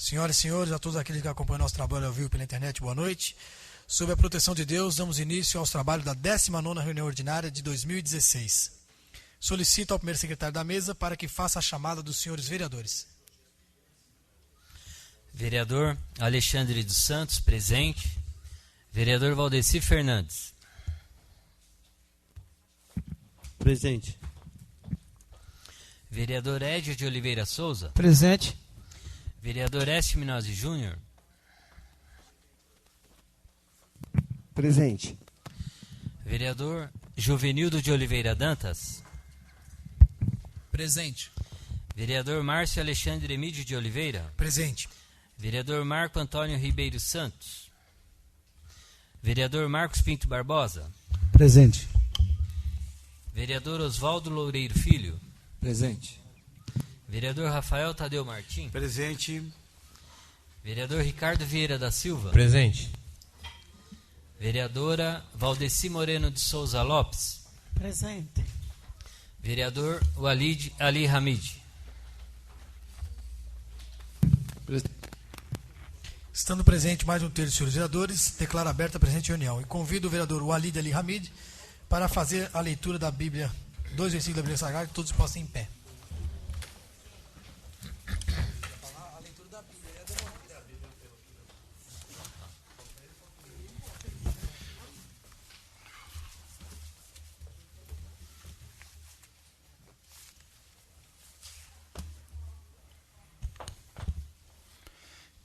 Senhoras e senhores, a todos aqueles que acompanham nosso trabalho ao vivo pela internet, boa noite. Sob a proteção de Deus, damos início aos trabalhos da 19ª reunião ordinária de 2016. Solicito ao primeiro secretário da mesa para que faça a chamada dos senhores vereadores. Vereador Alexandre dos Santos, presente. Vereador Valdeci Fernandes. Presente. Vereador Edio de Oliveira Souza. Presente. Vereador Écio Minozzi Júnior. Presente. Vereador Jovenildo de Oliveira Dantas. Presente. Vereador Márcio Alexandre Emídio de Oliveira. Presente. Vereador Marco Antônio Ribeiro Santos. Vereador Marcos Pinto Barbosa. Presente. Vereador Oswaldo Loureiro Filho. Presente. Vereador Rafael Tadeu Martim. Presente. Vereador Ricardo Vieira da Silva. Presente. Vereadora Valdeci Moreno de Souza Lopes. Presente. Vereador Walid Ali Hamid. Estando presente mais um terço dos senhores vereadores, declaro aberta a presente reunião e convido o vereador Walid Ali Hamid para fazer a leitura da Bíblia, 2 versículos da Bíblia Sagrada, que todos possam em pé.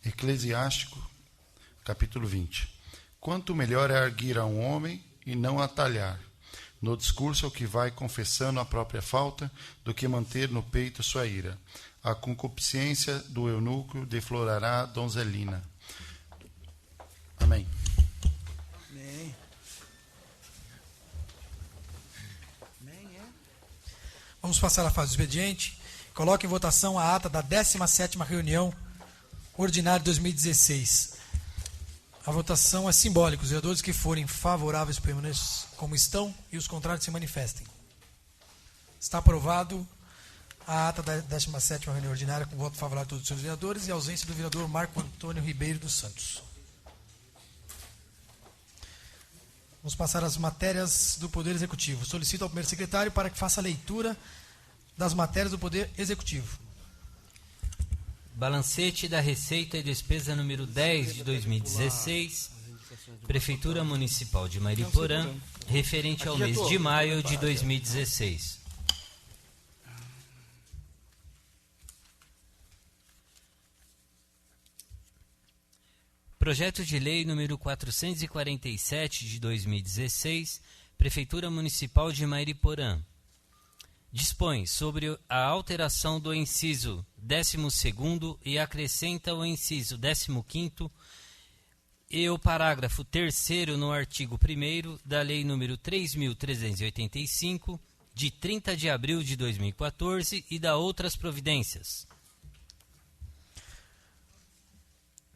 Eclesiástico, capítulo 20. Quanto melhor é arguir a um homem e não atalhar no discurso ao que vai confessando a própria falta, do que manter no peito sua ira. A concupiscência do eunuco deflorará a donzelina. Amém. Vamos passar à fase do expediente. Coloque em votação a ata da 17ª reunião ordinária de 2016. A votação é simbólica. Os vereadores que forem favoráveis permaneçam como estão e os contrários se manifestem. Está aprovado a ata da 17ª reunião ordinária com voto favorável de todos os senhores vereadores e a ausência do vereador Marco Antônio Ribeiro dos Santos. Vamos passar às matérias do Poder Executivo. Solicito ao primeiro secretário para que faça a leitura das matérias do Poder Executivo. Balancete da Receita e Despesa número 10 de 2016, Prefeitura Municipal de Mariporã, referente ao mês de maio de 2016. Projeto de Lei número 447 de 2016, Prefeitura Municipal de Mariporã. Dispõe sobre a alteração do inciso 12º e acrescenta o inciso 15º e o parágrafo 3º no artigo 1º da Lei nº 3.385, de 30 de abril de 2014 e da outras providências.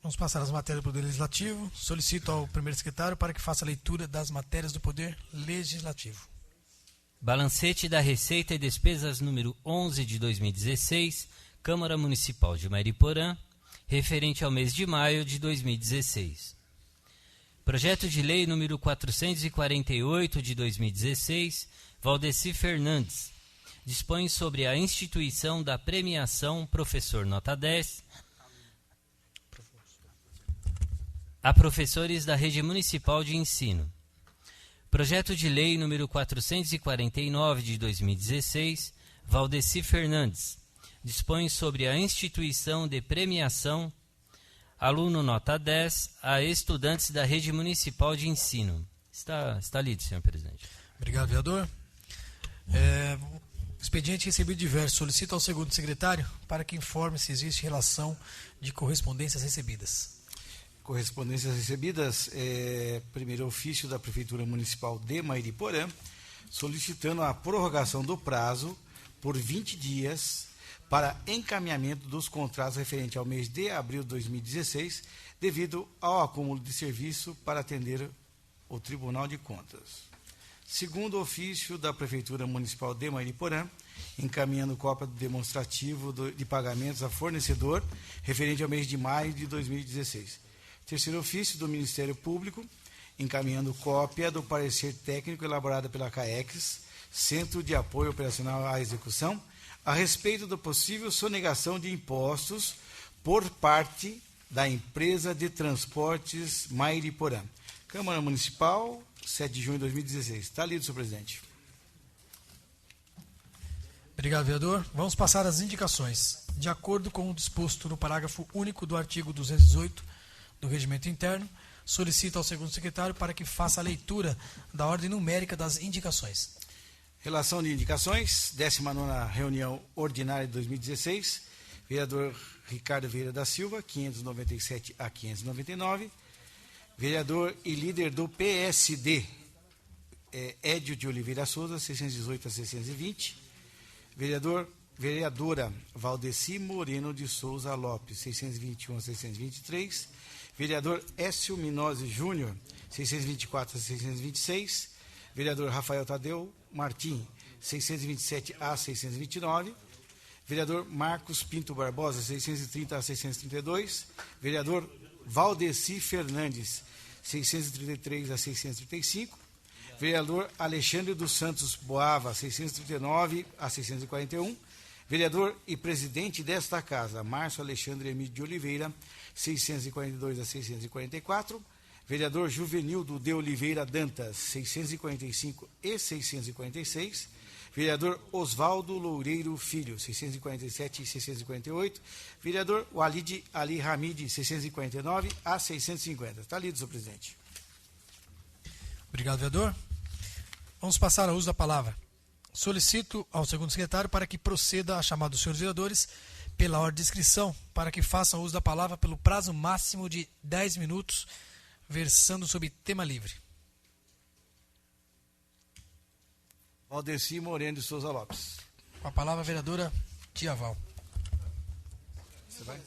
Vamos passar às matérias do Poder Legislativo. Solicito ao primeiro secretário para que faça a leitura das matérias do Poder Legislativo. Balancete da Receita e Despesas número 11 de 2016, Câmara Municipal de Mariporã, referente ao mês de maio de 2016. Projeto de Lei número 448 de 2016, Valdeci Fernandes, dispõe sobre a instituição da premiação Professor Nota 10 a professores da Rede Municipal de Ensino. Projeto de Lei número 449 de 2016, Valdeci Fernandes, dispõe sobre a instituição de premiação Aluno Nota 10 a estudantes da Rede Municipal de Ensino. Está lido, senhor presidente. Obrigado, vereador. Expediente recebido diverso. Solicito ao segundo secretário para que informe se existe relação de correspondências recebidas. Correspondências recebidas, primeiro ofício da Prefeitura Municipal de Mariporã, solicitando a prorrogação do prazo por 20 dias para encaminhamento dos contratos referentes ao mês de abril de 2016, devido ao acúmulo de serviço para atender o Tribunal de Contas. Segundo ofício da Prefeitura Municipal de Mariporã, encaminhando cópia do demonstrativo de pagamentos a fornecedor referente ao mês de maio de 2016. Terceiro ofício do Ministério Público, encaminhando cópia do parecer técnico elaborado pela CAEX, Centro de Apoio Operacional à Execução, a respeito da possível sonegação de impostos por parte da Empresa de Transportes Mariporã. Câmara Municipal, 7 de junho de 2016. Está lido, senhor presidente. Obrigado, vereador. Vamos passar às indicações. De acordo com o disposto no parágrafo único do artigo 218 do Regimento Interno, solicito ao segundo secretário para que faça a leitura da ordem numérica das indicações. Relação de indicações, 19ª reunião ordinária de 2016, vereador Ricardo Vieira da Silva, 597 a 599, vereador e líder do PSD, Édio de Oliveira Souza, 618 a 620, vereadora Valdeci Moreno de Souza Lopes, 621 a 623, vereador Écio Minose Júnior, 624 a 626, vereador Rafael Tadeu Martim, 627 a 629, vereador Marcos Pinto Barbosa, 630 a 632, vereador Valdeci Fernandes, 633 a 635, vereador Alexandre dos Santos Boava, 639 a 641, vereador e presidente desta casa, Márcio Alexandre Emílio de Oliveira, 642 a 644, vereador Juvenildo de Oliveira Dantas, 645 e 646, vereador Oswaldo Loureiro Filho, 647 e 648, vereador Walid Ali Hamid, 649 a 650. Está lido, senhor presidente. Obrigado, vereador. Vamos passar ao uso da palavra. Solicito ao segundo secretário para que proceda a chamada dos senhores vereadores pela ordem de inscrição, para que façam uso da palavra pelo prazo máximo de 10 minutos, versando sobre tema livre. Valdeci Moreno de Souza Lopes. Com a palavra a vereadora Tia Val. Você vai?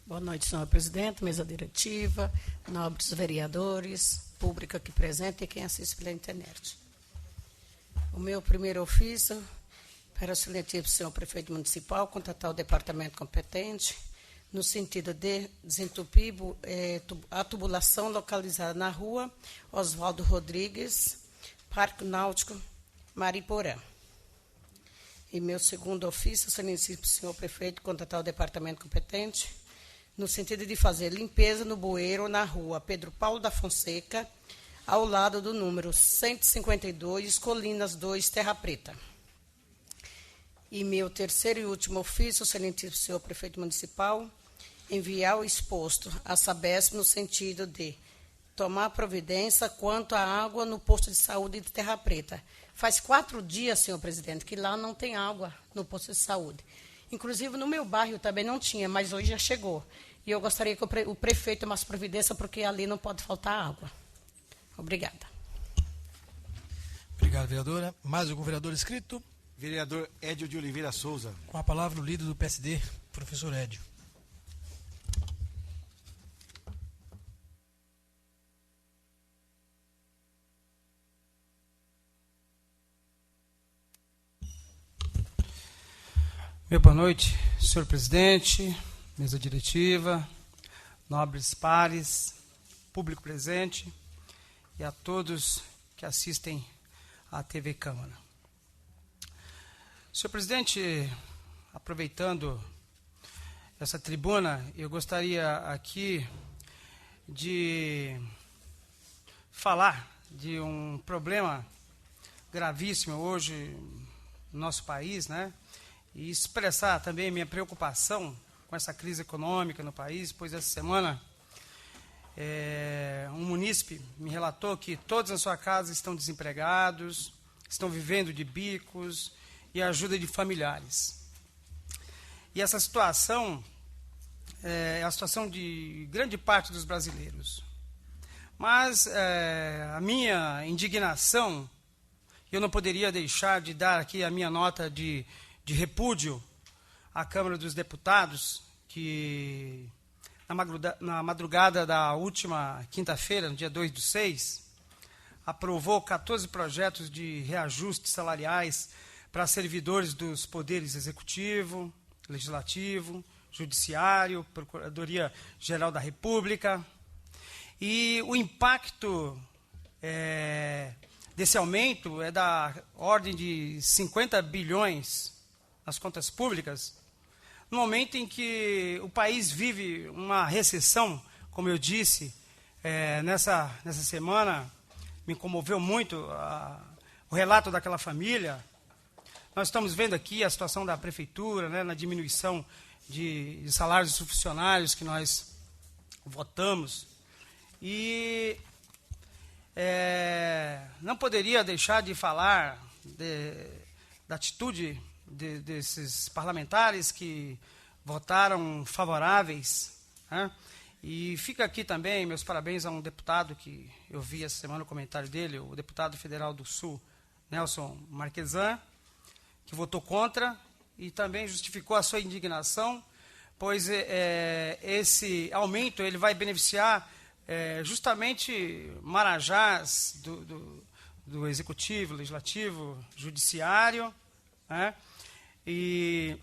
Boa noite, senhor presidente, mesa diretiva, nobres vereadores, público aqui presente e quem assiste pela internet. O meu primeiro ofício, para o excelentíssimo senhor prefeito municipal, contatar o departamento competente, no sentido de desentupir a tubulação localizada na rua Oswaldo Rodrigues, Parque Náutico, Mariporã. E meu segundo ofício, excelentíssimo senhor prefeito, contatar o departamento competente, no sentido de fazer limpeza no bueiro na rua Pedro Paulo da Fonseca, ao lado do número 152, Colinas 2, Terra Preta. E meu terceiro e último ofício, excelentíssimo senhor prefeito municipal, enviar o exposto à Sabesp no sentido de tomar providência quanto à água no posto de saúde de Terra Preta. Faz 4 dias, senhor presidente, que lá não tem água no posto de saúde. Inclusive, no meu bairro também não tinha, mas hoje já chegou. E eu gostaria que o prefeito tomasse providência, porque ali não pode faltar água. Obrigada. Obrigado, vereadora. Mais algum vereador inscrito? Vereador Édio de Oliveira Souza. Com a palavra o líder do PSD, professor Édio. Meu boa noite, senhor presidente, mesa diretiva, nobres pares, público presente e a todos que assistem à TV Câmara. Senhor presidente, aproveitando essa tribuna, eu gostaria aqui de falar de um problema gravíssimo hoje no nosso país, né? E expressar também minha preocupação com essa crise econômica no país, pois essa semana um munícipe me relatou que todos na sua casa estão desempregados, estão vivendo de bicos e ajuda de familiares. E essa situação é a situação de grande parte dos brasileiros. Mas a minha indignação eu não poderia deixar de dar aqui a minha nota de repúdio à Câmara dos Deputados, que na madrugada da última quinta-feira, no dia 2/6, aprovou 14 projetos de reajustes salariais para servidores dos poderes executivo, legislativo, judiciário, Procuradoria-Geral da República. E o impacto desse aumento é da ordem de 50 bilhões nas contas públicas, no momento em que o país vive uma recessão, como eu disse, nessa semana, me comoveu muito o relato daquela família. Nós estamos vendo aqui a situação da prefeitura, né, na diminuição de salários dos funcionários que nós votamos. E não poderia deixar de falar da atitude desses parlamentares que votaram favoráveis, né? E fica aqui também meus parabéns a um deputado que eu vi essa semana o comentário dele, o deputado federal do Sul, Nelson Marquesan, que votou contra e também justificou a sua indignação, pois esse aumento ele vai beneficiar justamente marajás do Executivo, Legislativo, Judiciário, né? E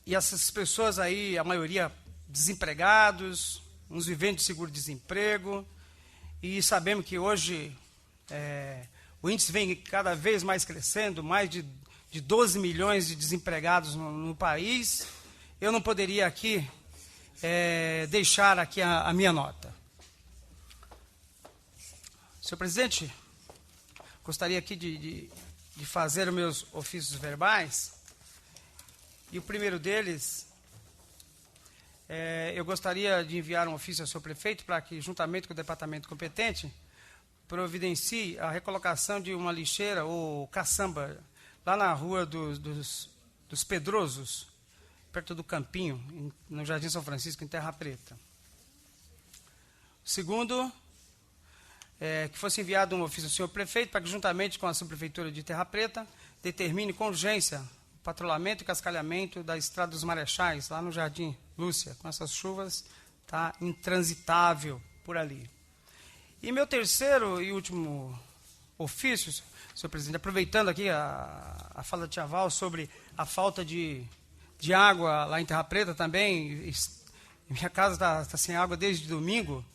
essas pessoas aí, a maioria desempregados, uns vivendo de seguro-desemprego, e sabemos que hoje o índice vem cada vez mais crescendo, mais de 12 milhões de desempregados no país. Eu não poderia aqui deixar aqui a minha nota. Senhor presidente, gostaria aqui de fazer os meus ofícios verbais, e o primeiro deles, eu gostaria de enviar um ofício ao senhor prefeito para que, juntamente com o departamento competente, providencie a recolocação de uma lixeira ou caçamba lá na rua dos Pedrosos, perto do Campinho, no Jardim São Francisco, em Terra Preta. Segundo, que fosse enviado um ofício ao senhor prefeito para que, juntamente com a subprefeitura de Terra Preta, determine com urgência o patrulhamento e cascalhamento da Estrada dos Marechais, lá no Jardim Lúcia. Com essas chuvas, está intransitável por ali. E meu terceiro e último ofício, senhor presidente, aproveitando aqui a fala da Tia Val sobre a falta de água lá em Terra Preta também. Minha casa está sem água desde domingo.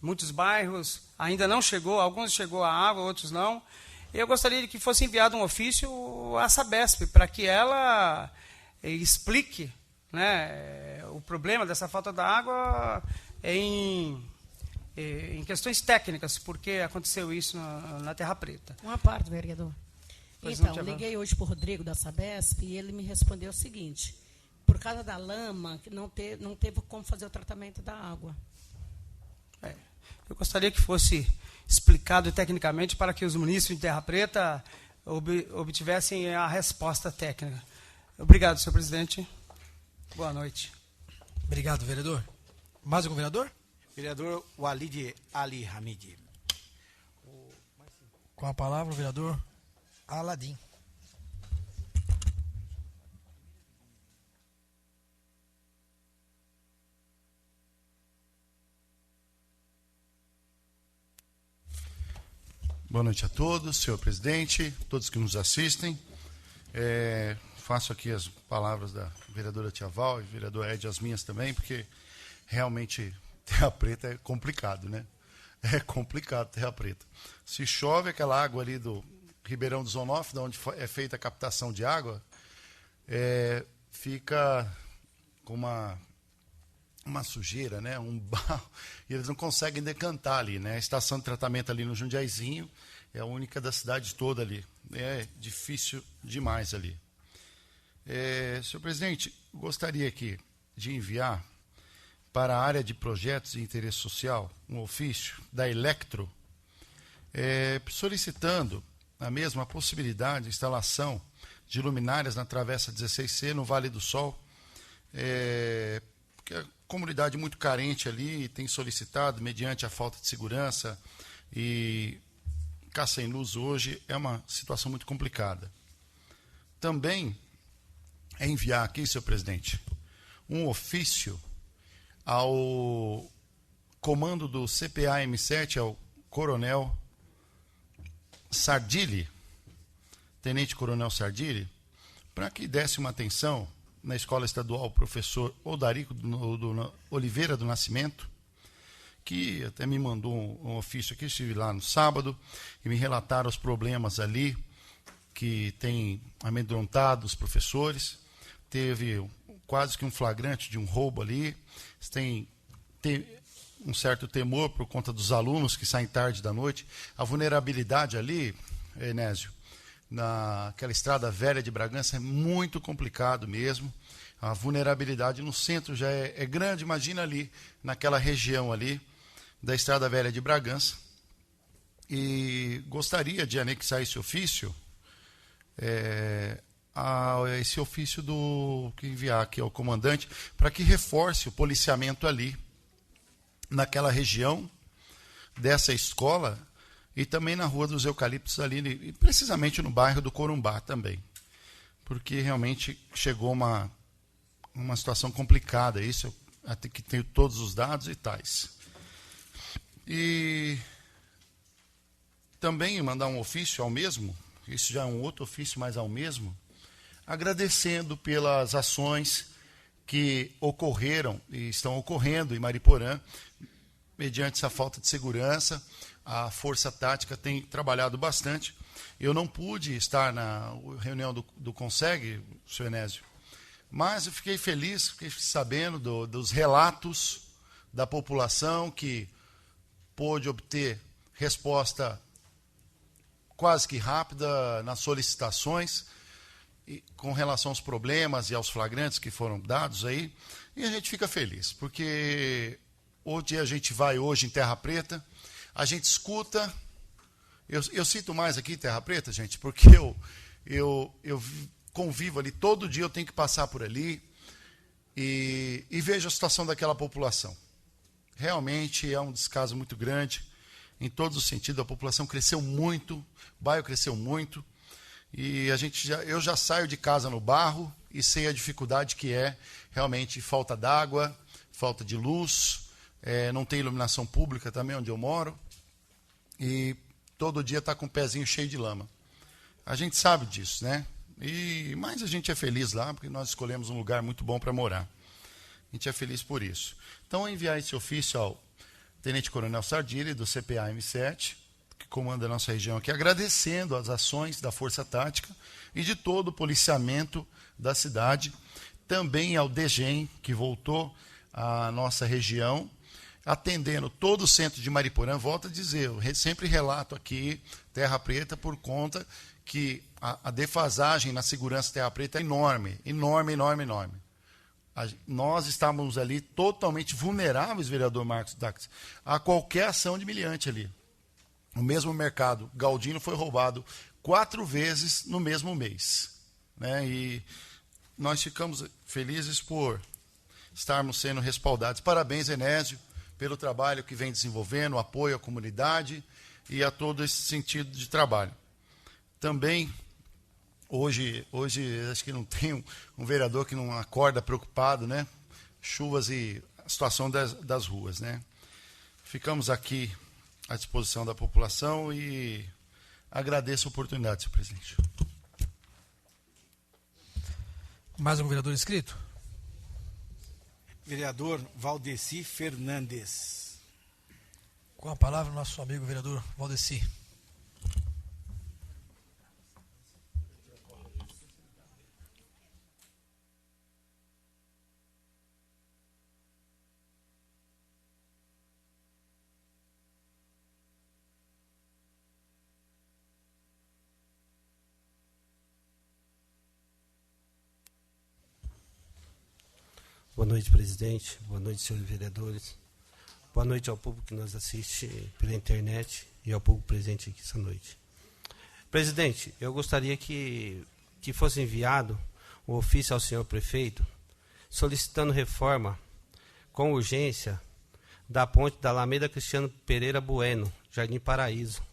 Muitos bairros ainda não chegou, alguns chegou a água, outros não. Eu gostaria que fosse enviado um ofício à Sabesp para que ela explique, né, o problema dessa falta da água em questões técnicas, porque aconteceu isso na Terra Preta. Uma parte, vereador. Pois então, não, liguei hoje para o Rodrigo da Sabesp e ele me respondeu o seguinte: por causa da lama, não teve como fazer o tratamento da água. Eu gostaria que fosse explicado tecnicamente para que os munícipes de Terra Preta obtivessem a resposta técnica. Obrigado, senhor presidente. Boa noite. Obrigado, vereador. Mais algum vereador? Vereador Walid Ali Hamid. Com a palavra o vereador Aladim. Boa noite a todos, senhor presidente, todos que nos assistem. Faço aqui as palavras da vereadora Tia Val e vereador Ed, as minhas também, porque realmente Terra Preta é complicado, né? É complicado Terra Preta. Se chove, aquela água ali do Ribeirão do Zonoff, onde é feita a captação de água, fica com uma sujeira, né? Um barro, e eles não conseguem decantar ali, né? A estação de tratamento ali no Jundiaizinho é a única da cidade toda ali. É difícil demais ali. Senhor presidente, gostaria aqui de enviar para a área de projetos de interesse social um ofício da Electro, solicitando a mesma possibilidade de instalação de luminárias na Travessa 16C, no Vale do Sol, porque a comunidade muito carente ali tem solicitado, mediante a falta de segurança e ficar sem luz hoje é uma situação muito complicada. Também é enviar aqui, senhor presidente, um ofício ao comando do CPA-M7, ao coronel Sardilli, tenente coronel Sardilli, para que desse uma atenção na escola estadual professor Odarico Oliveira do Nascimento, que até me mandou um ofício aqui, estive lá no sábado, e me relataram os problemas ali, que tem amedrontado os professores. Teve quase que um flagrante de um roubo ali, tem um certo temor por conta dos alunos que saem tarde da noite. A vulnerabilidade ali, Enésio, naquela estrada velha de Bragança é muito complicado mesmo. A vulnerabilidade no centro já é grande, imagina ali, naquela região ali da estrada velha de Bragança. E gostaria de anexar esse ofício, esse ofício que enviar aqui ao comandante, para que reforce o policiamento ali, naquela região dessa escola, e também na Rua dos Eucaliptos ali, e precisamente no bairro do Corumbá também, porque realmente chegou uma situação complicada, isso até que tenho todos os dados e tais. E também mandar um ofício ao mesmo, isso já é um outro ofício, mas ao mesmo, agradecendo pelas ações que ocorreram e estão ocorrendo em Mariporã, mediante essa falta de segurança. A Força Tática tem trabalhado bastante. Eu não pude estar na reunião do CONSEG, senhor Enésio, mas eu fiquei feliz, fiquei sabendo dos relatos da população que pôde obter resposta quase que rápida nas solicitações com relação aos problemas e aos flagrantes que foram dados aí, e a gente fica feliz, porque onde a gente vai hoje em Terra Preta, a gente escuta, eu cito mais aqui Terra Preta, gente, porque eu convivo ali, todo dia eu tenho que passar por ali e vejo a situação daquela população. Realmente é um descaso muito grande, em todos os sentidos. A população cresceu muito, o bairro cresceu muito, e eu já saio de casa no barro e sei a dificuldade que é realmente falta d'água, falta de luz, não tem iluminação pública também onde eu moro, e todo dia está com o pezinho cheio de lama. A gente sabe disso, né? Mas a gente é feliz lá, porque nós escolhemos um lugar muito bom para morar. A gente é feliz por isso. Então, enviar esse ofício ao Tenente Coronel Sardilli, do CPA-M7, que comanda a nossa região aqui, agradecendo as ações da Força Tática e de todo o policiamento da cidade, também ao DGEM, que voltou à nossa região, atendendo todo o centro de Mariporã. Volto a dizer, eu sempre relato aqui Terra Preta por conta que a defasagem na segurança Terra Preta é enorme, enorme, enorme, enorme. Nós estávamos ali totalmente vulneráveis, vereador Marcos Dax, a qualquer ação de milhante ali. O mesmo mercado Galdino foi roubado 4 vezes no mesmo mês, né? E nós ficamos felizes por estarmos sendo respaldados. Parabéns, Enésio, pelo trabalho que vem desenvolvendo, o apoio à comunidade e a todo esse sentido de trabalho. Também, hoje acho que não tem um vereador que não acorda preocupado, né? Chuvas e a situação das ruas, né? Ficamos aqui à disposição da população e agradeço a oportunidade, senhor presidente. Mais um vereador inscrito? Vereador Valdeci Fernandes. Com a palavra, nosso amigo vereador Valdeci. Boa noite, presidente. Boa noite, senhores vereadores. Boa noite ao público que nos assiste pela internet e ao público presente aqui essa noite. Presidente, eu gostaria que fosse enviado um ofício ao senhor prefeito solicitando reforma com urgência da ponte da Alameda Cristiano Pereira Bueno, Jardim Paraíso,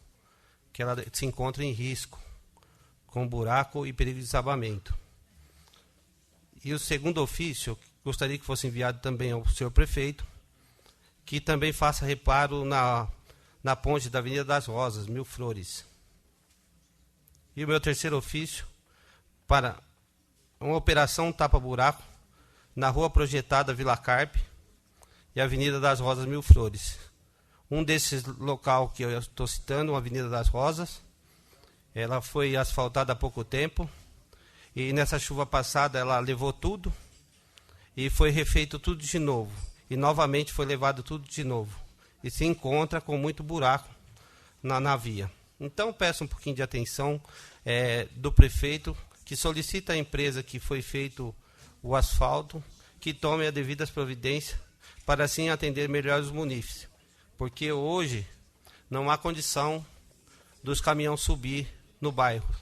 que ela se encontra em risco, com buraco e perigo de desabamento. E o segundo ofício, gostaria que fosse enviado também ao senhor prefeito, que também faça reparo na ponte da Avenida das Rosas, Mil Flores. E o meu terceiro ofício, para uma operação tapa-buraco na rua projetada Vila Carpe e Avenida das Rosas, Mil Flores. Um desses local que eu estou citando, a Avenida das Rosas, ela foi asfaltada há pouco tempo, e nessa chuva passada ela levou tudo, e foi refeito tudo de novo. E novamente foi levado tudo de novo. E se encontra com muito buraco na via. Então peço um pouquinho de atenção do prefeito, que solicita à empresa que foi feito o asfalto, que tome as devidas providências para assim atender melhor os munícipes. Porque hoje não há condição dos caminhões subir no bairro.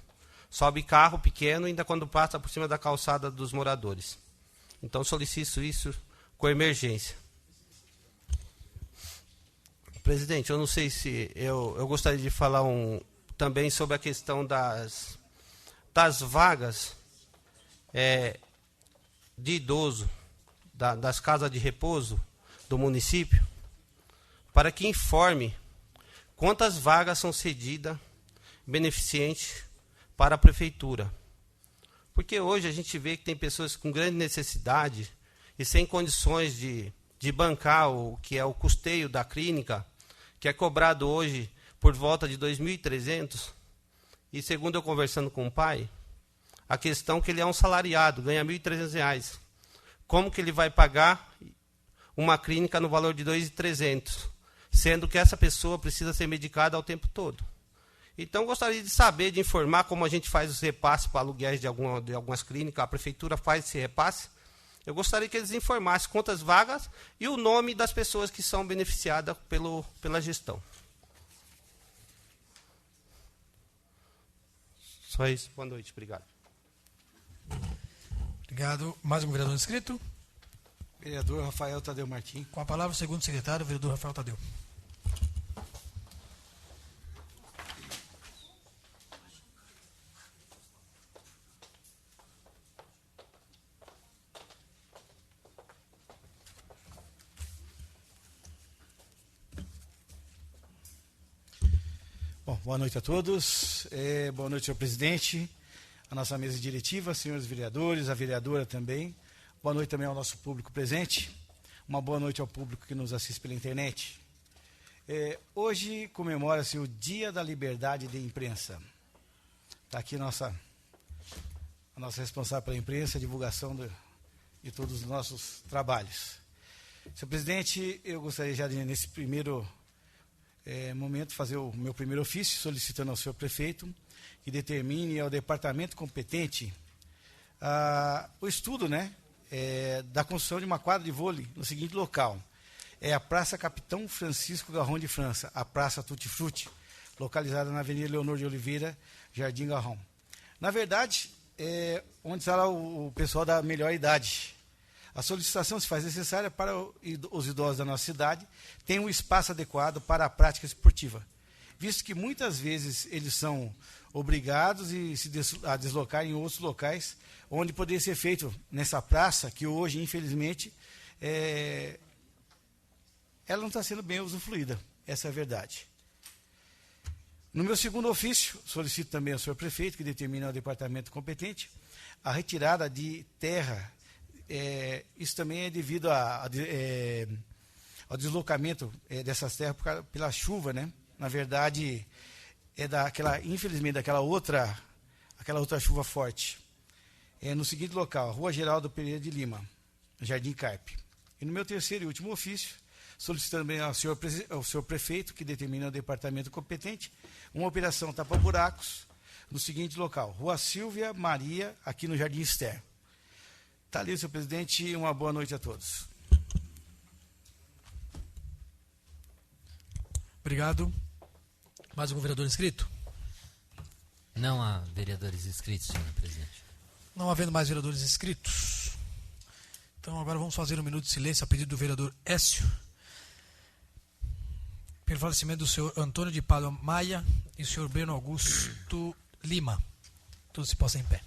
Sobe carro pequeno ainda quando passa por cima da calçada dos moradores. Então solicito isso com emergência. Presidente, eu não sei se eu gostaria de falar também sobre a questão das vagas de idoso, das casas de repouso do município, para que informe quantas vagas são cedidas beneficentes para a prefeitura. Porque hoje a gente vê que tem pessoas com grande necessidade e sem condições de bancar o que é o custeio da clínica, que é cobrado hoje por volta de R$ 2.300. E segundo eu conversando com o pai, a questão é que ele é um salariado, ganha R$ 1.300. Como que ele vai pagar uma clínica no valor de R$ 2.300, sendo que essa pessoa precisa ser medicada ao tempo todo? Então, gostaria de saber, de informar como a gente faz os repasses para aluguéis de algumas clínicas, a prefeitura faz esse repasse. Eu gostaria que eles informassem quantas vagas e o nome das pessoas que são beneficiadas pela gestão. Só isso. Boa noite. Obrigado. Obrigado. Mais um vereador inscrito? Vereador Rafael Tadeu Martins. Com a palavra, o segundo secretário, o vereador Rafael Tadeu. Bom, boa noite a todos. Boa noite, senhor presidente, a nossa mesa diretiva, senhores vereadores, a vereadora também. Boa noite também ao nosso público presente. Uma boa noite ao público que nos assiste pela internet. Hoje comemora-se o Dia da Liberdade de Imprensa. Está aqui a nossa responsável pela imprensa, a divulgação de todos os nossos trabalhos. Senhor presidente, eu gostaria já de, nesse primeiro momento, fazer o meu primeiro ofício, solicitando ao senhor prefeito que determine ao departamento competente o estudo, da construção de uma quadra de vôlei no seguinte local. É a Praça Capitão Francisco Garrão de França, a Praça Tutti Frutti, localizada na Avenida Leonor de Oliveira, Jardim Garrão. Na verdade, onde está lá o pessoal da melhor idade. A solicitação se faz necessária para os idosos da nossa cidade terem um espaço adequado para a prática esportiva, visto que muitas vezes eles são obrigados a deslocar em outros locais, onde poderia ser feito nessa praça, que hoje, infelizmente, ela não está sendo bem usufruída. Essa é a verdade. No meu segundo ofício, solicito também ao senhor prefeito que determine ao departamento competente a retirada de terra. Isso também é devido ao deslocamento dessas terras pela chuva, Na verdade, infelizmente, daquela outra chuva forte. No seguinte local, Rua Geraldo Pereira de Lima, Jardim Carpe. E no meu terceiro e último ofício, solicitando também ao senhor prefeito que determine ao departamento competente uma operação tapa-buracos no seguinte local, Rua Silvia Maria, aqui no Jardim Ester. Está ali, senhor presidente, e uma boa noite a todos. Obrigado. Mais algum vereador inscrito? Não há vereadores inscritos, senhor presidente. Não havendo mais vereadores inscritos, então agora vamos fazer um minuto de silêncio a pedido do vereador Écio, pelo falecimento do senhor Antônio de Pádua Maia, e o senhor Breno Augusto Lima. Todos se possam em pé.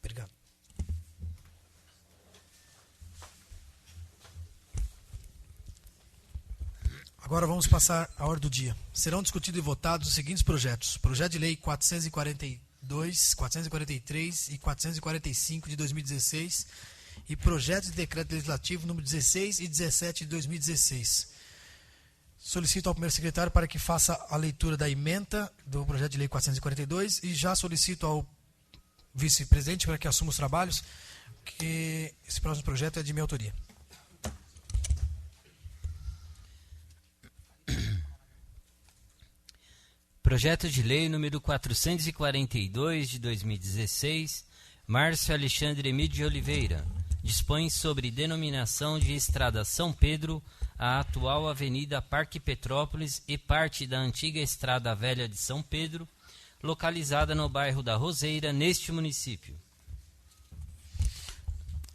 Obrigado. Agora vamos passar à ordem do dia. Serão discutidos e votados os seguintes projetos. Projeto de Lei 442, 443 e 445 de 2016 e Projeto de Decreto Legislativo número 16 e 17 de 2016. Solicito ao primeiro secretário para que faça a leitura da ementa do projeto de lei 442 e já solicito ao vice-presidente para que assuma os trabalhos, que esse próximo projeto é de minha autoria. Projeto de Lei número 442 de 2016, Márcio Alexandre Emílio de Oliveira, dispõe sobre denominação de Estrada São Pedro, a atual Avenida Parque Petrópolis e parte da antiga Estrada Velha de São Pedro, localizada no bairro da Roseira, neste município.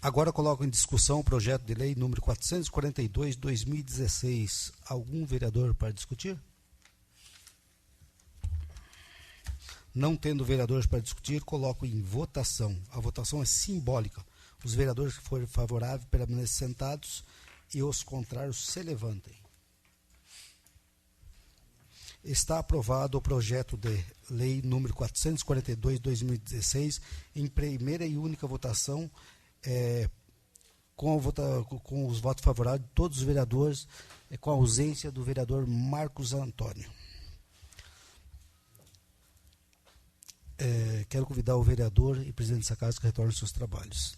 Agora coloco em discussão o projeto de lei número 442 de 2016. Algum vereador para discutir? Não tendo vereadores para discutir, coloco em votação. A votação é simbólica. Os vereadores que forem favoráveis permaneçam sentados e os contrários se levantem. Está aprovado o projeto de lei número 442 de 2016 em primeira e única votação, com os votos favoráveis de todos os vereadores, com a ausência do vereador Marcos Antônio. Quero convidar o vereador e presidente dessa casa que retorne aos seus trabalhos.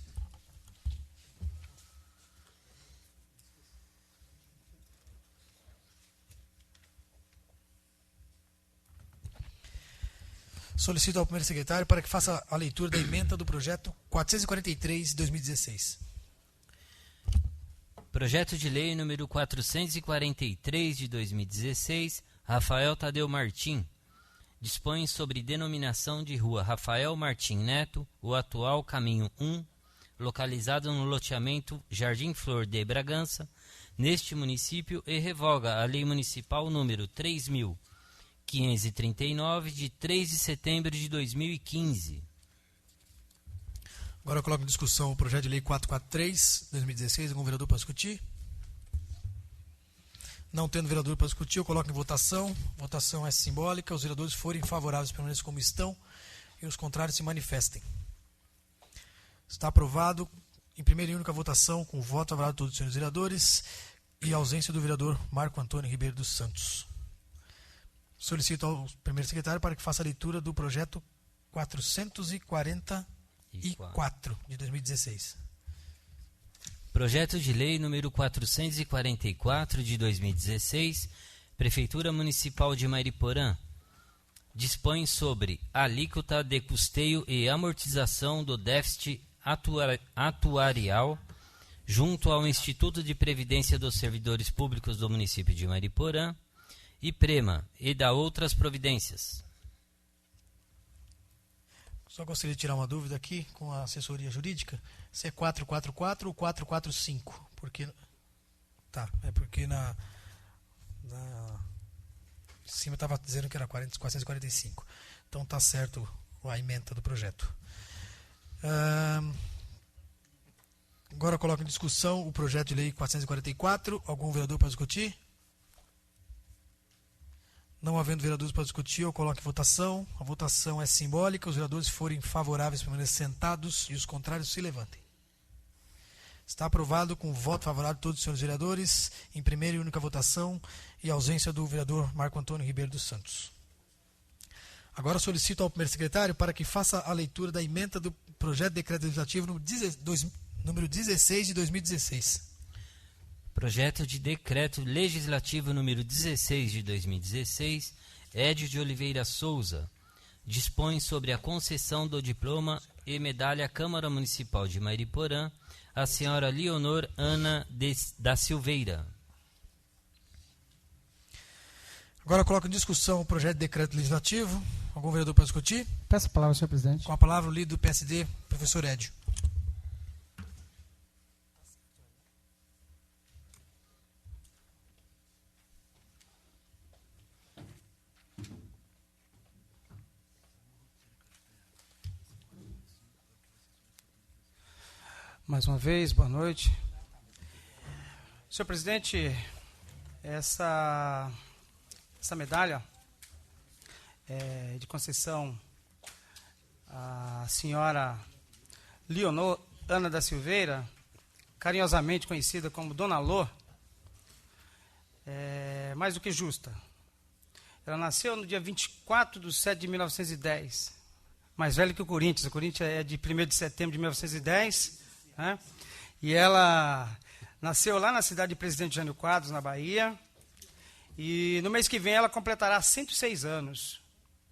Solicito ao primeiro secretário para que faça a leitura da ementa do projeto 443 de 2016. Projeto de Lei número 443 de 2016, Rafael Tadeu Martim, dispõe sobre denominação de Rua Rafael Martim Neto, o atual Caminho 1, localizado no loteamento Jardim Flor de Bragança, neste município, e revoga a Lei Municipal número 3.539, de 3 de setembro de 2015. Agora eu coloco em discussão o projeto de lei 443 de 2016. Algum vereador para discutir? Não tendo vereador para discutir, eu coloco em votação. Votação é simbólica. Os vereadores forem favoráveis permaneçam como estão e os contrários se manifestem. Está aprovado em primeira e única votação, com o voto favorável de todos os senhores vereadores e a ausência do vereador Marco Antônio Ribeiro dos Santos. Solicito ao primeiro secretário para que faça a leitura do projeto 444 de 2016. Projeto de Lei número 444 de 2016, Prefeitura Municipal de Mairiporã, dispõe sobre alíquota de custeio e amortização do déficit atuarial junto ao Instituto de Previdência dos Servidores Públicos do município de Mairiporã, IPREMA, e da outras providências. Só gostaria de tirar uma dúvida aqui com a assessoria jurídica, se é 444 ou 445, porque porque na em cima estava dizendo que era 445. Então está certo a ementa do projeto. Agora eu coloco em discussão o projeto de lei 444. Algum vereador para discutir? Não havendo vereadores para discutir, eu coloco em votação. A votação é simbólica. Os vereadores que forem favoráveis permaneçam sentados e os contrários se levantem. Está aprovado com o voto favorável de todos os senhores vereadores, em primeira e única votação, e ausência do vereador Marco Antônio Ribeiro dos Santos. Agora solicito ao primeiro secretário para que faça a leitura da emenda do projeto de decreto legislativo número 16 de 2016. Projeto de decreto legislativo número 16 de 2016, Edio de Oliveira Souza, dispõe sobre a concessão do diploma e medalha à Câmara Municipal de Mairiporã à senhora Leonor Ana da Silveira. Agora eu coloco em discussão o projeto de decreto legislativo. Algum vereador para discutir? Peço a palavra, senhor presidente. Com a palavra o líder do PSD, professor Edio. Mais uma vez, boa noite. Senhor presidente, essa medalha de concessão à senhora Leonor Ana da Silveira, carinhosamente conhecida como Dona Lô, é mais do que justa. Ela nasceu no dia 24 de 7 de 1910, mais velha que o Corinthians é de 1º de setembro de 1910, né? E ela nasceu lá na cidade de Presidente Jânio Quadros, na Bahia, e no mês que vem ela completará 106 anos.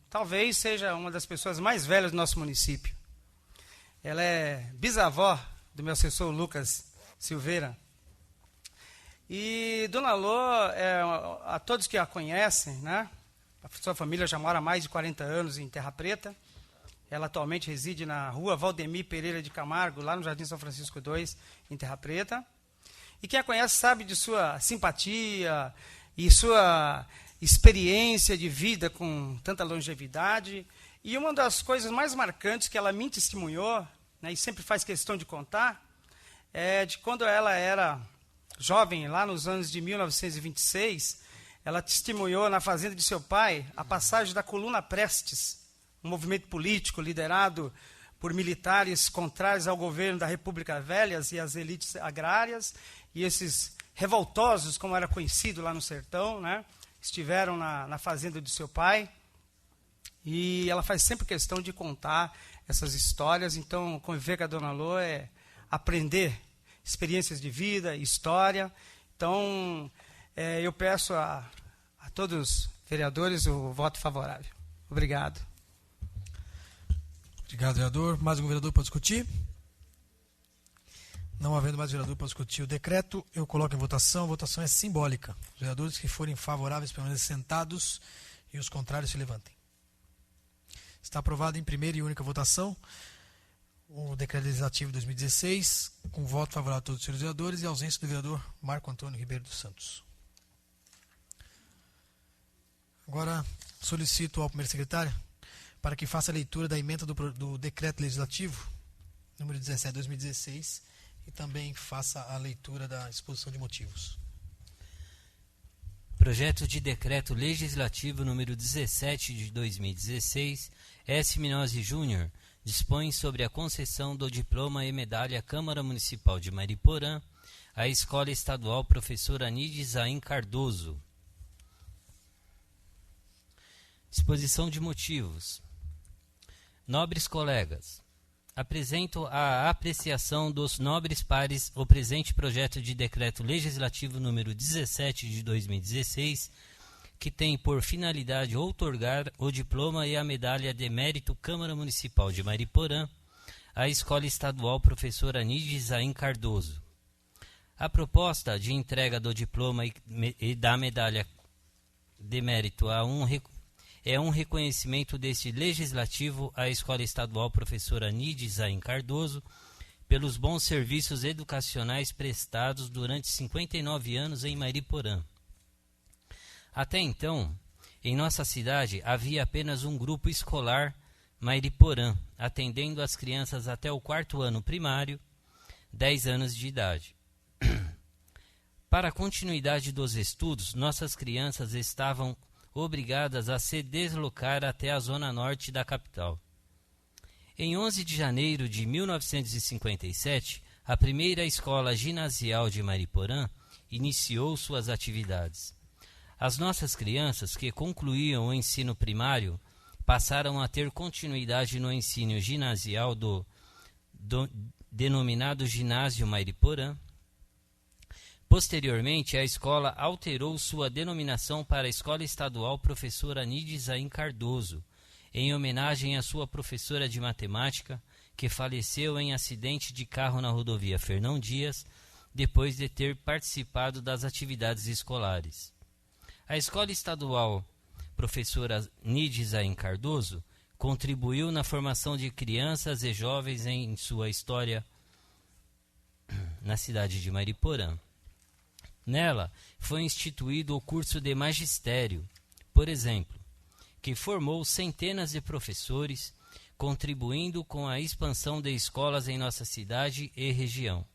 Talvez seja uma das pessoas mais velhas do nosso município. Ela é bisavó do meu assessor Lucas Silveira. E Dona Lô, a todos que a conhecem, né? A sua família já mora há mais de 40 anos em Terra Preta. Ela atualmente reside na rua Valdemir Pereira de Camargo, lá no Jardim São Francisco II, em Terra Preta. E quem a conhece sabe de sua simpatia e sua experiência de vida com tanta longevidade. E uma das coisas mais marcantes que ela me testemunhou, né, e sempre faz questão de contar, é de quando ela era jovem, lá nos anos de 1926, ela testemunhou na fazenda de seu pai a passagem da Coluna Prestes, um movimento político liderado por militares contrários ao governo da República Velhas e às elites agrárias, e esses revoltosos, como era conhecido lá no sertão, né, estiveram na fazenda de seu pai, e ela faz sempre questão de contar essas histórias. Então, conviver com a Dona Lô é aprender experiências de vida, história. Então, eu peço a todos os vereadores o voto favorável. Obrigado. Obrigado, vereador. Mais algum vereador para discutir? Não havendo mais vereador para discutir o decreto, eu coloco em votação. A votação é simbólica. Os vereadores que forem favoráveis permaneçam sentados e os contrários se levantem. Está aprovado em primeira e única votação o decreto legislativo 2016, com voto favorável a todos os senhores vereadores e ausência do vereador Marco Antônio Ribeiro dos Santos. Agora solicito ao primeiro secretário para que faça a leitura da emenda do decreto legislativo número 17 de 2016 e também faça a leitura da exposição de motivos. Projeto de decreto legislativo número 17 de 2016, S. Minozzi Júnior, dispõe sobre a concessão do diploma e medalha à Câmara Municipal de Mairiporã à Escola Estadual Professor Anídia Zain Cardoso. Exposição de motivos. Nobres colegas, apresento à apreciação dos nobres pares o presente projeto de decreto legislativo número 17 de 2016, que tem por finalidade outorgar o diploma e a medalha de mérito Câmara Municipal de Mairiporã à Escola Estadual Professor Anídia Zain Cardoso. A proposta de entrega do diploma e da medalha de mérito é um reconhecimento deste legislativo à Escola Estadual Professor Anídia Zain Cardoso pelos bons serviços educacionais prestados durante 59 anos em Mairiporã. Até então, em nossa cidade havia apenas um grupo escolar Mairiporã, atendendo as crianças até o 4º ano primário, 10 anos de idade. Para a continuidade dos estudos, nossas crianças estavam obrigadas a se deslocar até a zona norte da capital. Em 11 de janeiro de 1957, a primeira escola ginasial de Mariporã iniciou suas atividades. As nossas crianças que concluíam o ensino primário passaram a ter continuidade no ensino ginasial do denominado Ginásio Mariporã. Posteriormente, a escola alterou sua denominação para a Escola Estadual Professora Anides Zain Cardoso, em homenagem à sua professora de matemática, que faleceu em acidente de carro na rodovia Fernão Dias, depois de ter participado das atividades escolares. A Escola Estadual Professora Anides Zain Cardoso contribuiu na formação de crianças e jovens em sua história na cidade de Mariporã. Nela foi instituído o curso de magistério, por exemplo, que formou centenas de professores, contribuindo com a expansão de escolas em nossa cidade e região.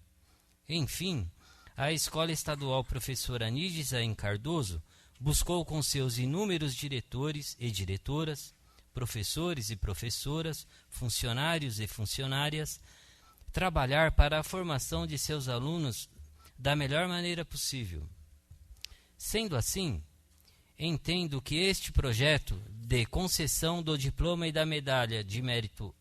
Enfim, a Escola Estadual Professora Anides Zain Cardoso buscou com seus inúmeros diretores e diretoras, professores e professoras, funcionários e funcionárias, trabalhar para a formação de seus alunos da melhor maneira possível. Sendo assim, entendo que este projeto de concessão do diploma e da medalha de mérito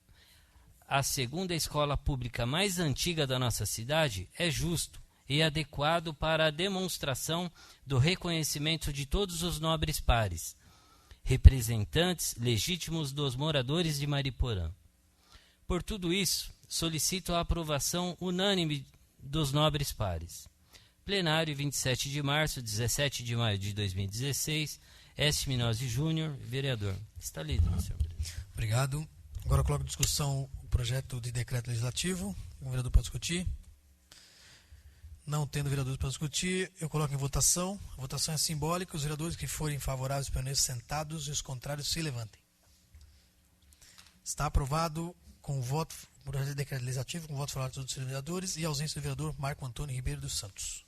à segunda escola pública mais antiga da nossa cidade é justo e adequado para a demonstração do reconhecimento de todos os nobres pares, representantes legítimos dos moradores de Mariporã. Por tudo isso, solicito a aprovação unânime dos nobres pares. Plenário, 27 de março, 17 de maio de 2016, S. Minozzi Júnior, vereador. Está lido, senhor presidente. Obrigado. Agora eu coloco em discussão o projeto de decreto legislativo. O vereador pode discutir. Não tendo vereadores para discutir, eu coloco em votação. A votação é simbólica. Os vereadores que forem favoráveis permaneçam sentados e os contrários se levantem. Está aprovado com o voto, o projeto de decreto legislativo, com o voto favorável de todos os vereadores e a ausência do vereador Marco Antônio Ribeiro dos Santos.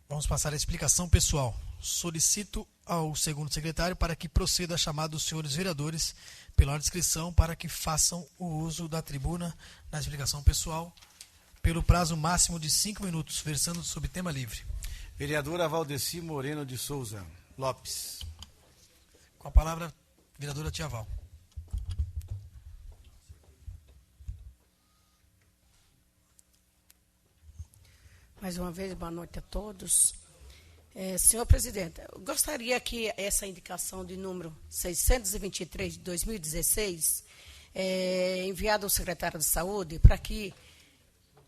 Vamos passar à explicação pessoal. Solicito ao segundo secretário para que proceda a chamada dos senhores vereadores pela ordem de inscrição para que façam o uso da tribuna na explicação pessoal pelo prazo máximo de 5 minutos, versando sob tema livre. Vereadora Valdeci Moreno de Souza Lopes. Com a palavra, vereadora Tia Val. Mais uma vez, boa noite a todos. Senhor presidente, eu gostaria que essa indicação de número 623 de 2016, enviada ao secretário de Saúde, para que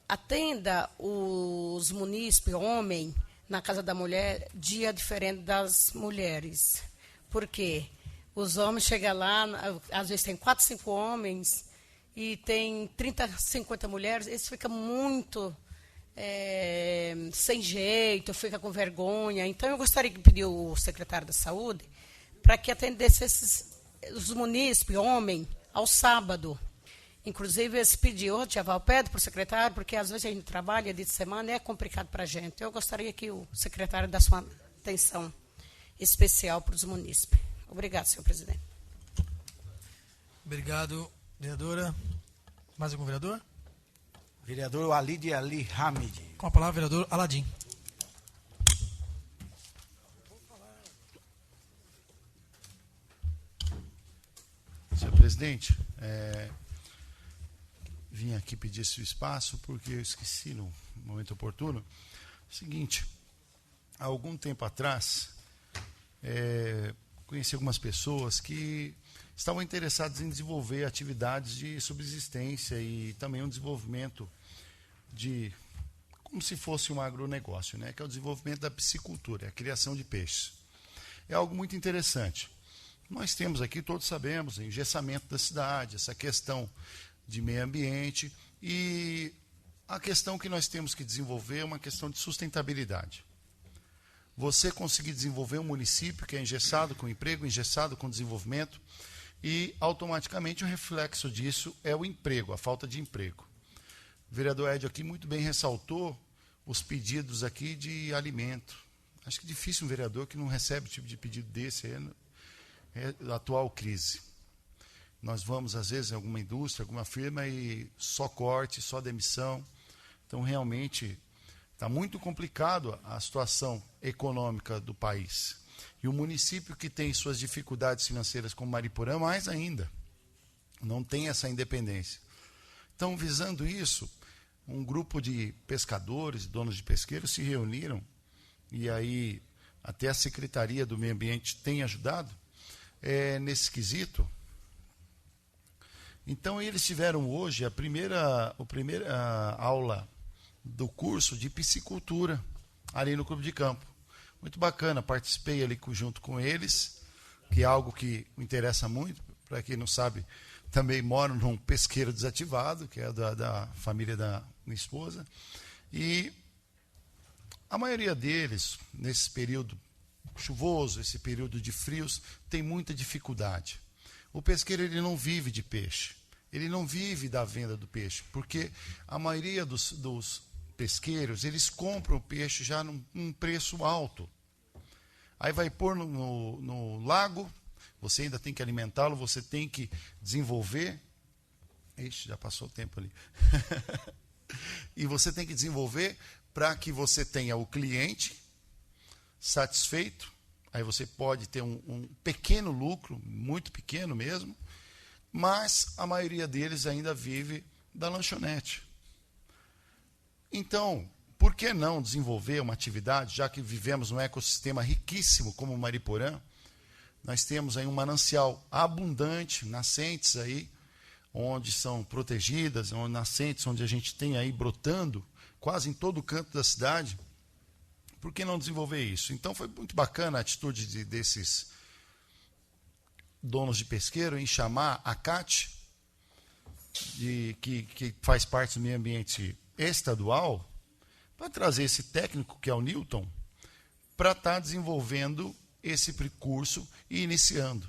atenda os munícipes, homem, na Casa da Mulher, dia diferente das mulheres. Porque os homens chegam lá, às vezes tem 4, 5 homens, e tem 30, 50 mulheres, isso fica muito sem jeito, fica com vergonha. Então, eu gostaria de pedir ao secretário da Saúde para que atendesse os munícipes, homem, ao sábado. Inclusive, esse pediu, Tia Val, pede para o secretário, porque às vezes a gente trabalha dia de semana e é complicado para a gente. Eu gostaria que o secretário desse uma atenção especial para os munícipes. Obrigado, senhor presidente. Obrigado, vereadora. Mais algum vereador? Vereador Walid Ali Hamid. Com a palavra, vereador Aladim. Senhor presidente, vim aqui pedir esse espaço porque eu esqueci no momento oportuno. Seguinte, há algum tempo atrás, conheci algumas pessoas que estavam interessadas em desenvolver atividades de subsistência e também um desenvolvimento como se fosse um agronegócio, né? Que é o desenvolvimento da piscicultura, a criação de peixes. É algo muito interessante. Nós temos aqui, todos sabemos, o engessamento da cidade, essa questão de meio ambiente, e a questão que nós temos que desenvolver é uma questão de sustentabilidade. Você conseguir desenvolver um município que é engessado com emprego, engessado com desenvolvimento, e automaticamente o reflexo disso é o emprego, a falta de emprego. O vereador Edio aqui muito bem ressaltou os pedidos aqui de alimento Acho que é difícil um vereador que não recebe tipo de pedido desse, é a atual crise. Nós vamos, às vezes, em alguma indústria, alguma firma, e só corte, só demissão. Então, realmente, está muito complicado a situação econômica do país. E o município que tem suas dificuldades financeiras, como Mariporã, mais ainda, não tem essa independência. Então, visando isso, um grupo de pescadores, donos de pesqueiros, se reuniram, e aí até a Secretaria do Meio Ambiente tem ajudado nesse quesito. Então, eles tiveram hoje a primeira aula do curso de piscicultura ali no Clube de Campo. Muito bacana, participei ali junto com eles, que é algo que me interessa muito. Para quem não sabe, também moro num pesqueiro desativado, que é da família da minha esposa. E a maioria deles, nesse período chuvoso, esse período de frios, tem muita dificuldade. O pesqueiro ele não vive de peixe, ele não vive da venda do peixe, porque a maioria dos pesqueiros, eles compram o peixe já num preço alto. Aí vai pôr no lago, você ainda tem que alimentá-lo, você tem que desenvolver. Ixi, já passou o tempo ali. E você tem que desenvolver para que você tenha o cliente satisfeito. Aí você pode ter um pequeno lucro, muito pequeno mesmo, mas a maioria deles ainda vive da lanchonete. Então, por que não desenvolver uma atividade, já que vivemos num ecossistema riquíssimo como o Mariporã? Nós temos aí um manancial abundante, nascentes aí, onde são protegidas, nascentes onde a gente tem aí brotando, quase em todo o canto da cidade. Por que não desenvolver isso? Então foi muito bacana a atitude desses donos de pesqueiro em chamar a CAT, que faz parte do meio ambiente estadual, para trazer esse técnico, que é o Newton, para estar desenvolvendo esse curso e iniciando.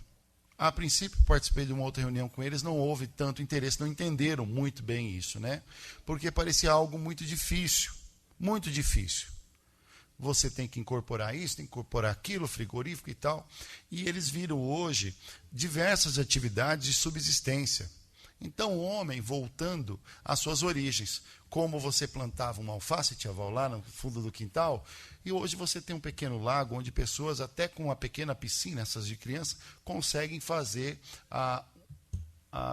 A princípio, participei de uma outra reunião com eles, não houve tanto interesse, não entenderam muito bem isso, né? Porque parecia algo muito difícil, muito difícil. Você tem que incorporar isso, tem que incorporar aquilo, frigorífico e tal. E eles viram hoje diversas atividades de subsistência. Então, o homem voltando às suas origens, como você plantava uma alface, tia Val, lá no fundo do quintal, e hoje você tem um pequeno lago onde pessoas, até com uma pequena piscina, essas de criança, conseguem fazer a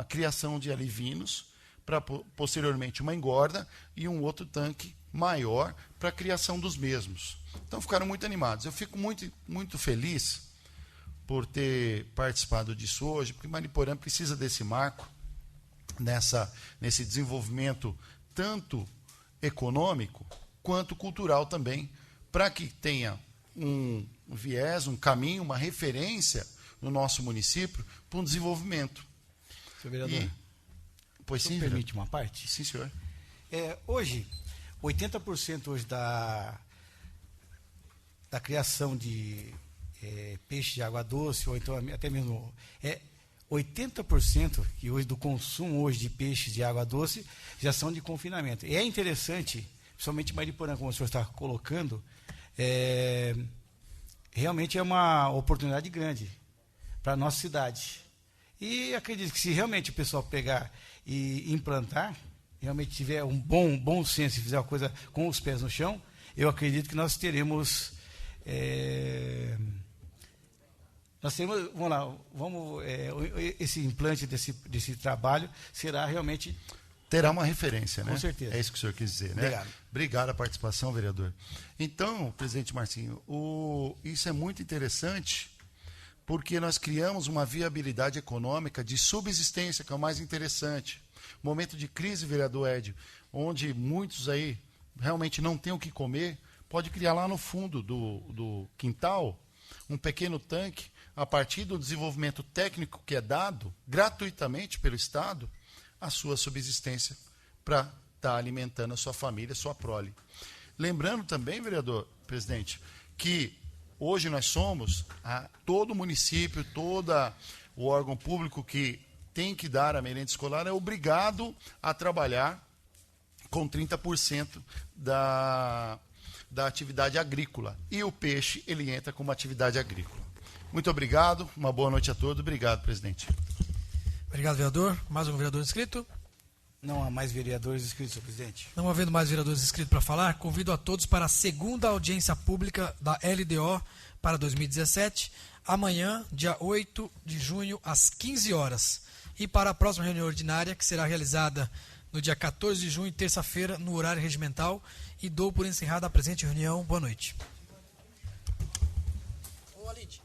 criação de alivinos, para posteriormente uma engorda e um outro tanque maior para a criação dos mesmos. Então ficaram muito animados. Eu fico muito, muito feliz por ter participado disso hoje, porque Mariporã precisa desse marco nesse desenvolvimento tanto econômico quanto cultural também, para que tenha um viés, um caminho, uma referência no nosso município para um desenvolvimento. Senhor vereador, pois sim, permite uma parte? Sim, senhor. Hoje, 80% hoje da criação de peixe de água doce, ou então até mesmo 80% que hoje do consumo hoje de peixes de água doce já são de confinamento. E é interessante, principalmente em Mariporã, como o senhor está colocando, realmente é uma oportunidade grande para a nossa cidade. E acredito que se realmente o pessoal pegar e implantar, realmente tiver um bom senso e fizer uma coisa com os pés no chão, eu acredito que nós teremos... esse implante desse trabalho será realmente... Terá uma referência, né? Com certeza. É isso que o senhor quis dizer, né? Obrigado. Obrigado a participação, vereador. Então, presidente Marcinho, isso é muito interessante, porque nós criamos uma viabilidade econômica de subsistência, que é o mais interessante. Momento de crise, vereador Edio, onde muitos aí realmente não têm o que comer, pode criar lá no fundo do quintal um pequeno tanque, a partir do desenvolvimento técnico que é dado gratuitamente pelo Estado, a sua subsistência para estar alimentando a sua família, a sua prole. Lembrando também, vereador, presidente, que hoje nós somos, todo o município, todo o órgão público que tem que dar a merenda escolar é obrigado a trabalhar com 30% da atividade agrícola. E o peixe, ele entra como atividade agrícola. Muito obrigado, uma boa noite a todos. Obrigado, presidente. Obrigado, vereador. Mais um vereador inscrito? Não há mais vereadores inscritos, senhor presidente. Não havendo mais vereadores inscritos para falar, convido a todos para a segunda audiência pública da LDO para 2017, amanhã, dia 8 de junho, às 15 horas. E para a próxima reunião ordinária, que será realizada no dia 14 de junho, terça-feira, no horário regimental. E dou por encerrada a presente reunião. Boa noite. Ô, Alide.